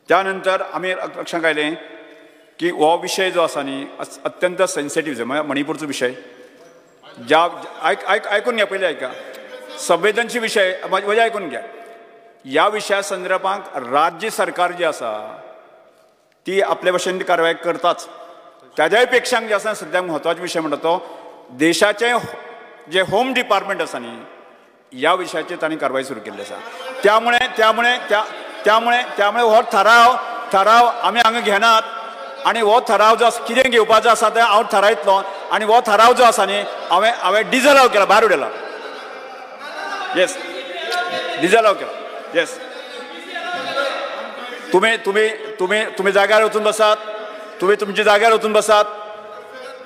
त्यानंतर आम्ही लक्षात आयलें की हो विषय जो आसा न्ही अत्यंत सेन्सिटीव मणिपूरचो विषय ज्या ऐकून घ्या पहिले ऐका संवेदनशील विषय म्हणजे ऐकून घ्या ह्या विशया संदर्भात राज्य सरकार जी आसा ती आपल्या भशेन कारवाय करताच त्याच्याय पेक्षा जे आसा सद्याक म्हत्वाचो विषय म्हणटा तो देशाचे जे होम डिपार्टमेंट आसा न्ही ह्या विशयाचेर तांणी कारवाय सुरू केल्ली आसा त्यामुळे हो ठराव आमी हांगा घेनात आणि हो ठराव जो कितें घेवपाचो आसा ते हांव ठरयतलो आणि हो ठराव जो आसा न्ही हांवें डिजलाव केला भायर उडयला येस डिजलाव केला येस तुम्ही जाग्यार वचून बसात तुम्ही तुमच्या जाग्यार वचून बसात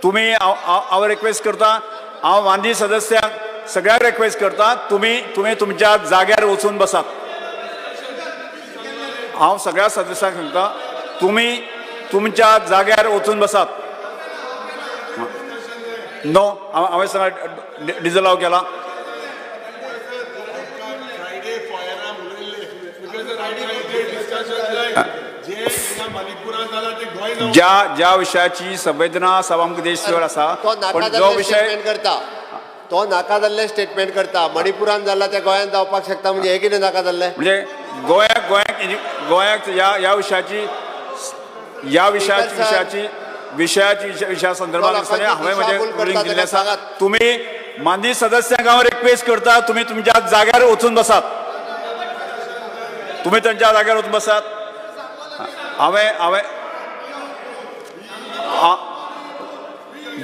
तुम्ही हांव रिक्वेस्ट करता हांव माननीय सदस्यांक सगळ्यांक रिक्वेस्ट करता तुम्ही तुमच्या जाग्यार वचून बसात हांव सगळ्या सदस्यांक सांगता तुम्ही तुमच्या जाग्यार वचून बसात नो हांवें सगळ्या डिजलाव केला ज्या विशयाची संवेदना सभामुख देशभर आसा पण जो विषय करता तो नाका जाल्ले स्टेटमेंट करता मणिपुरान जाला ते गोंयांत जावपाक शकता म्हणजे हे कितें नाका जाल्ले म्हणजे गोंयाक ह्या विशया संदर्भात हांवें म्हजें रुलींग दिल्लें आसा तुमी माननीय सदस्यांक हांव रिक्वेस्ट करता तुमी तुमच्या जाग्यार वचून बसात तुम्ही त्यांच्या जाग्यार वचून बसात हांवें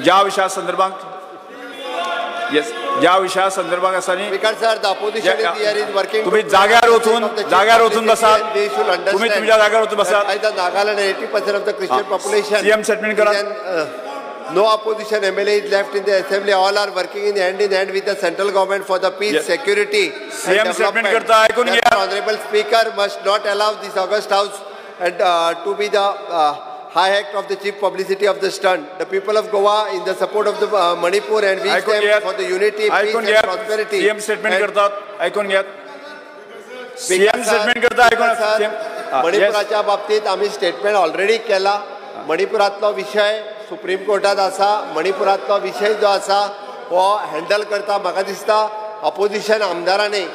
ज्या विशया संदर्भात येस ज्या विशया संदर्भात आसा न्ही तुम्ही जाग्यार वचून बसात तुम्ही तुमच्या जाग्यार वचून बसात Nagaland 80% of the Christian population CM statement करा No opposition MLA is left in the assembly. All are working in hand with the central government for the peace, security, CM statement करता ऐकून घ्या. Honorable Speaker must not allow this August House and to be the high act of the chief publicity of the stunt. The people of Goa in the support of the Manipur and wish them for the unity, peace and prosperity. CM statement करतात ऐकून घ्या. CM statement करता ऐकून मणिपुराच्या बाबतीत आम्ही statement already केला. मणिपुरातलो विषय supreme कोर्टात आसा मणिपुरातलो विषय जो आसा हो हँडल करता म्हाका दिसता ऑपोजिशन आमदारांनी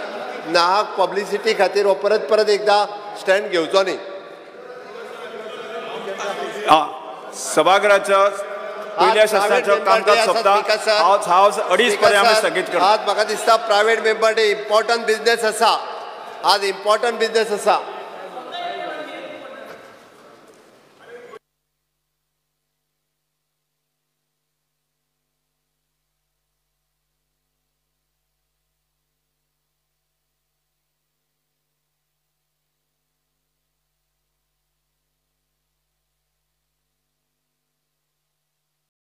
नाहक पब्लिसिटी खातीर हो परत एकदा स्टँड घेवचो न्ही सभागृहाच्या पहिल्या सत्राचं कामकाज सोंपता हांव 2:30 पर्यंत स्थगीत करता आज म्हाका दिसता private member day important business आसा आज इम्पॉर्टंट बिझनेस आसा